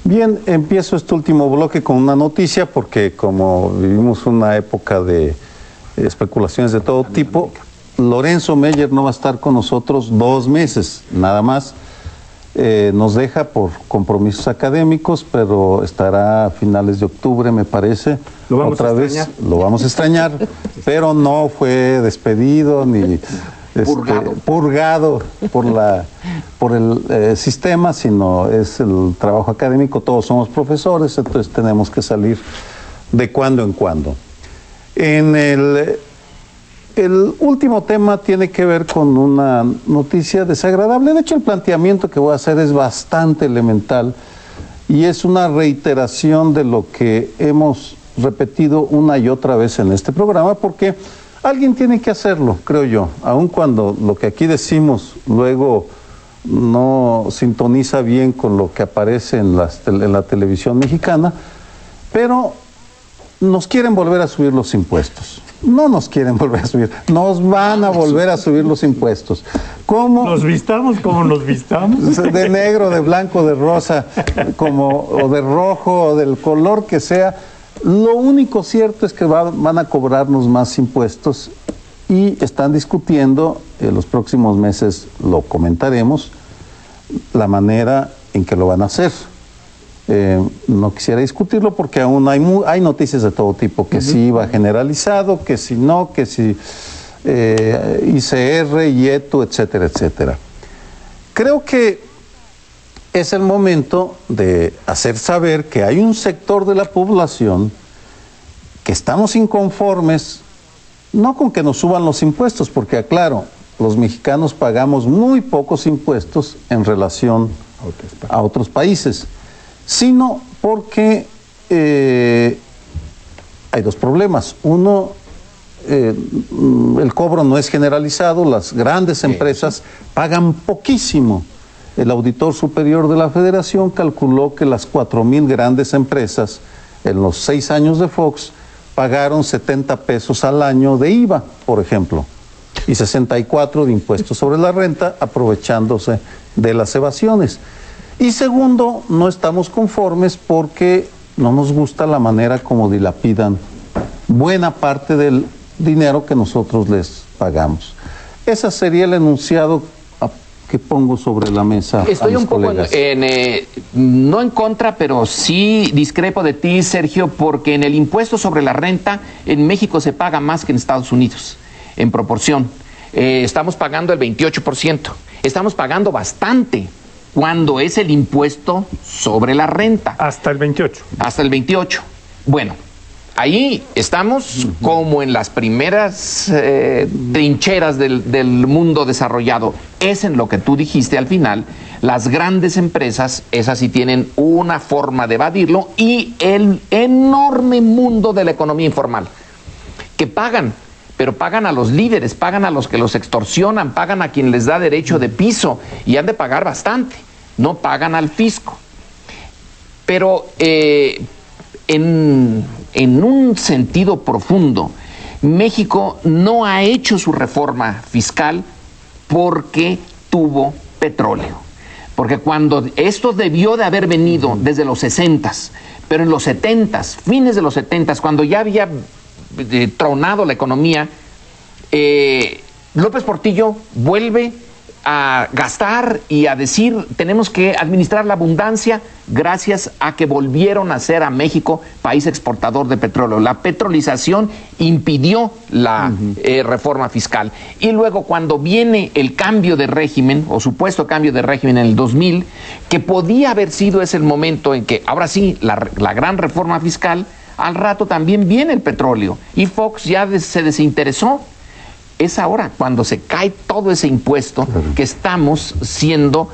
Bien, empiezo este último bloque con una noticia porque como vivimos una época de especulaciones de todo tipo, Lorenzo Meyer no va a estar con nosotros 2 meses, nada más. Nos deja por compromisos académicos, pero estará a finales de octubre, me parece. ¿Lo vamos Otra a vez extrañar? lo vamos a extrañar, pero no fue despedido ni purgado por el sistema, sino es el trabajo académico. Todos somos profesores, entonces tenemos que salir de cuando en cuando. El último tema tiene que ver con una noticia desagradable. De hecho, el planteamiento que voy a hacer es bastante elemental y es una reiteración de lo que hemos repetido una y otra vez en este programa, porque alguien tiene que hacerlo, creo yo, aun cuando lo que aquí decimos luego no sintoniza bien con lo que aparece en la televisión mexicana, pero nos quieren volver a subir los impuestos. No nos quieren volver a subir, nos van a volver a subir los impuestos. ¿Cómo? ¿Nos vistamos como nos vistamos? De negro, de blanco, de rosa, o de rojo, o del color que sea. Lo único cierto es que van a cobrarnos más impuestos y están discutiendo, en los próximos meses lo comentaremos, la manera en que lo van a hacer. No quisiera discutirlo porque aún hay noticias de todo tipo, que sí va generalizado, que si no, que si ICR, IETU, etcétera, etcétera. Creo que es el momento de hacer saber que hay un sector de la población que estamos inconformes, no con que nos suban los impuestos, porque aclaro, los mexicanos pagamos muy pocos impuestos en relación a otros países, sino porque hay 2 problemas. Uno, el cobro no es generalizado, las grandes empresas pagan poquísimo. El auditor superior de la Federación calculó que las 4,000 grandes empresas en los 6 años de Fox pagaron 70 pesos al año de IVA, por ejemplo, y 64 de impuestos sobre la renta, aprovechándose de las evasiones. Y segundo, no estamos conformes porque no nos gusta la manera como dilapidan buena parte del dinero que nosotros les pagamos. Ese sería el enunciado que pongo sobre la mesa. Estoy un poco no en contra, pero sí discrepo de ti, Sergio, porque en el impuesto sobre la renta en México se paga más que en Estados Unidos, en proporción. Estamos pagando el 28%. Estamos pagando bastante cuando es el impuesto sobre la renta. Hasta el 28. Hasta el 28. Bueno, ahí estamos como en las primeras trincheras del mundo desarrollado. Es en lo que tú dijiste al final. Las grandes empresas, esas sí tienen una forma de evadirlo, y el enorme mundo de la economía informal, que pagan, pero pagan a los líderes, pagan a los que los extorsionan, pagan a quien les da derecho de piso, y han de pagar bastante, no pagan al fisco. Pero en un sentido profundo, México no ha hecho su reforma fiscal porque tuvo petróleo. Porque cuando esto debió de haber venido desde los 60s, pero en los 70s, fines de los 70s, cuando ya había tronado la economía, López Portillo vuelve a gastar y a decir tenemos que administrar la abundancia, gracias a que volvieron a ser a México país exportador de petróleo. La petrolización impidió la reforma fiscal. Y luego cuando viene el cambio de régimen, o supuesto cambio de régimen en el 2000, que podía haber sido ese el momento en que ahora sí la gran reforma fiscal, al rato también viene el petróleo y Fox ya se desinteresó. Es ahora cuando se cae todo ese impuesto que estamos siendo,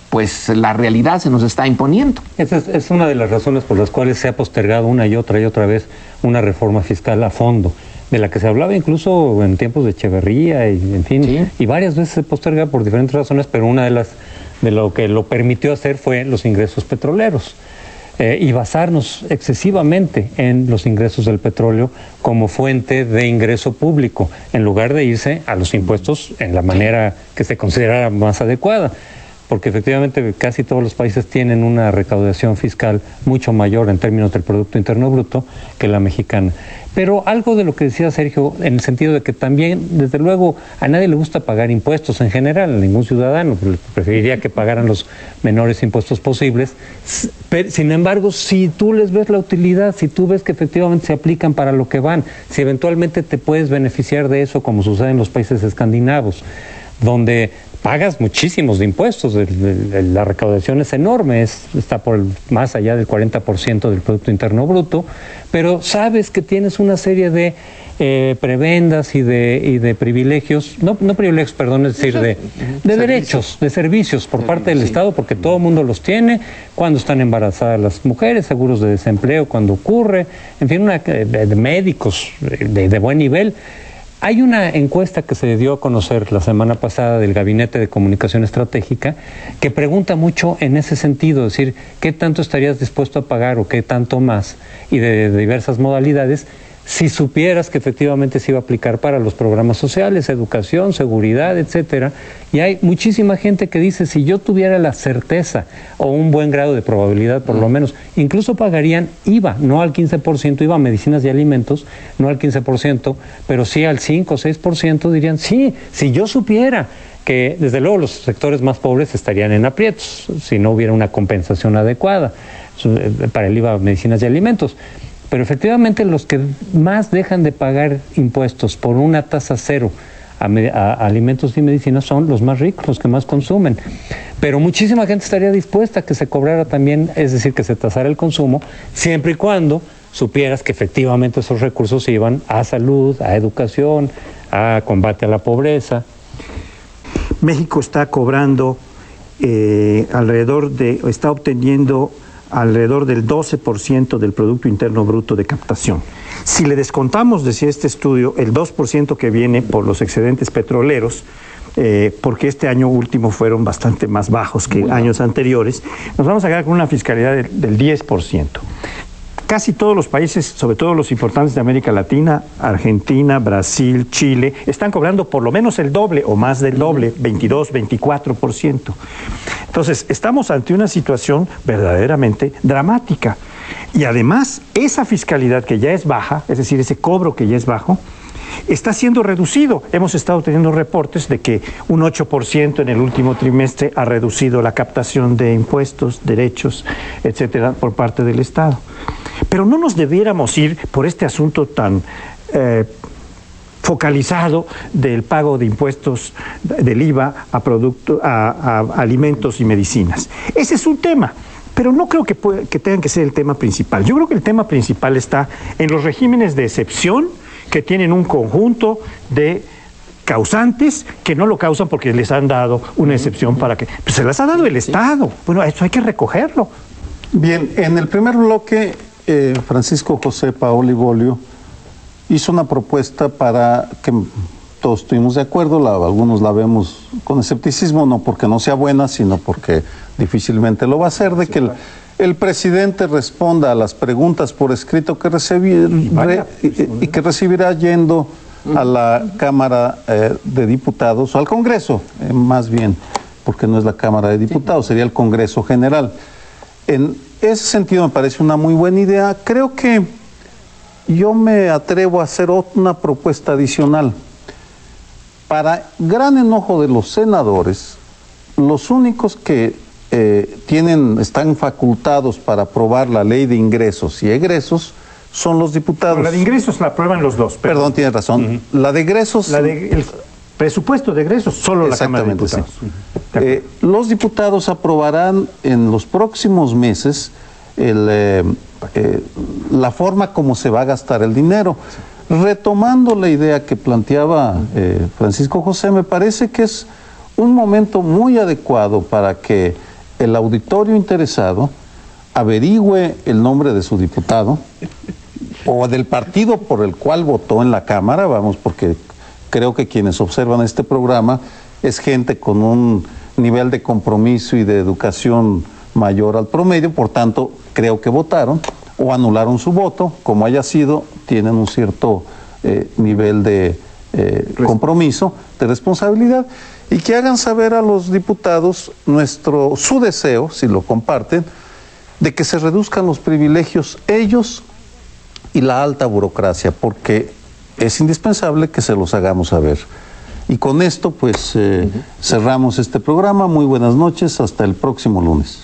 pues la realidad se nos está imponiendo. Esa es una de las razones por las cuales se ha postergado una y otra vez una reforma fiscal a fondo, de la que se hablaba incluso en tiempos de Echeverría y en fin, sí. Y varias veces se posterga por diferentes razones, pero una de lo que lo permitió hacer fue los ingresos petroleros. Y basarnos excesivamente en los ingresos del petróleo como fuente de ingreso público, en lugar de irse a los impuestos en la manera que se considera más adecuada. porque efectivamente casi todos los países tienen una recaudación fiscal mucho mayor en términos del Producto Interno Bruto que la mexicana. Pero algo de lo que decía Sergio, en el sentido de que también, desde luego, a nadie le gusta pagar impuestos en general, a ningún ciudadano, preferiría que pagaran los menores impuestos posibles. Sin embargo, si tú les ves la utilidad, si tú ves que efectivamente se aplican para lo que van, si eventualmente te puedes beneficiar de eso, como sucede en los países escandinavos, donde pagas muchísimos de impuestos, la recaudación es enorme, está por más allá del 40% del Producto Interno Bruto, pero sabes que tienes una serie de prebendas y de privilegios, no privilegios, perdón, es decir, de derechos, de servicios por parte del Estado, porque todo el mundo los tiene, cuando están embarazadas las mujeres, seguros de desempleo cuando ocurre, en fin, de médicos de buen nivel. Hay una encuesta que se dio a conocer la semana pasada del Gabinete de Comunicación Estratégica que pregunta mucho en ese sentido, es decir, ¿qué tanto estarías dispuesto a pagar o qué tanto más? Y de diversas modalidades, si supieras que efectivamente se iba a aplicar para los programas sociales, educación, seguridad, etcétera. Y hay muchísima gente que dice, si yo tuviera la certeza o un buen grado de probabilidad, por lo menos, incluso pagarían IVA, no al 15%, IVA a medicinas y alimentos, no al 15%, pero sí al 5 o 6%, dirían, sí, si yo supiera que desde luego los sectores más pobres estarían en aprietos, si no hubiera una compensación adecuada para el IVA a medicinas y alimentos. Pero efectivamente los que más dejan de pagar impuestos por una tasa cero a alimentos y medicinas son los más ricos, los que más consumen. Pero muchísima gente estaría dispuesta a que se cobrara también, es decir, que se tasara el consumo, siempre y cuando supieras que efectivamente esos recursos se iban a salud, a educación, a combate a la pobreza. México está cobrando está obteniendo alrededor del 12% del Producto Interno Bruto de captación. Si le descontamos, decía este estudio, el 2% que viene por los excedentes petroleros, porque este año último fueron bastante más bajos que años anteriores, nos vamos a quedar con una fiscalidad del 10%. Casi todos los países, sobre todo los importantes de América Latina, Argentina, Brasil, Chile, están cobrando por lo menos el doble o más del doble, 22, 24%. Entonces, estamos ante una situación verdaderamente dramática. Y además, esa fiscalidad que ya es baja, es decir, ese cobro que ya es bajo, está siendo reducido. Hemos estado teniendo reportes de que un 8% en el último trimestre ha reducido la captación de impuestos, derechos, etcétera, por parte del Estado. Pero no nos debiéramos ir por este asunto tan focalizado del pago de impuestos del IVA a alimentos y medicinas. Ese es un tema. Pero no creo que tenga que ser el tema principal. Yo creo que el tema principal está en los regímenes de excepción que tienen un conjunto de causantes que no lo causan porque les han dado una excepción para que... Pues se las ha dado el Estado. Bueno, eso hay que recogerlo. Bien, en el primer bloque, Francisco José Paoli Bolio hizo una propuesta para que todos estuvimos de acuerdo, algunos la vemos con escepticismo, no porque no sea buena, sino porque difícilmente lo va a hacer, de que el presidente responda a las preguntas por escrito que que recibirá yendo a la Cámara de Diputados, o al Congreso, más bien, porque no es la Cámara de Diputados, sería el Congreso General. En ese sentido me parece una muy buena idea. Creo que yo me atrevo a hacer una propuesta adicional. Para gran enojo de los senadores, los únicos que están facultados para aprobar la ley de ingresos y egresos son los diputados. Pero la de ingresos la aprueban los dos. Perdón, tienes razón. La de egresos... el presupuesto de egresos, solo la Cámara de Diputados. Sí. Los diputados aprobarán en los próximos meses la forma como se va a gastar el dinero. Retomando la idea que planteaba Francisco José, me parece que es un momento muy adecuado para que el auditorio interesado averigüe el nombre de su diputado o del partido por el cual votó en la Cámara, porque creo que quienes observan este programa es gente con un nivel de compromiso y de educación mayor al promedio, por tanto creo que votaron o anularon su voto, como haya sido, tienen un cierto nivel de compromiso, de responsabilidad, y que hagan saber a los diputados su deseo, si lo comparten, de que se reduzcan los privilegios ellos y la alta burocracia, porque es indispensable que se los hagamos saber. Y con esto, pues, cerramos este programa. Muy buenas noches, hasta el próximo lunes.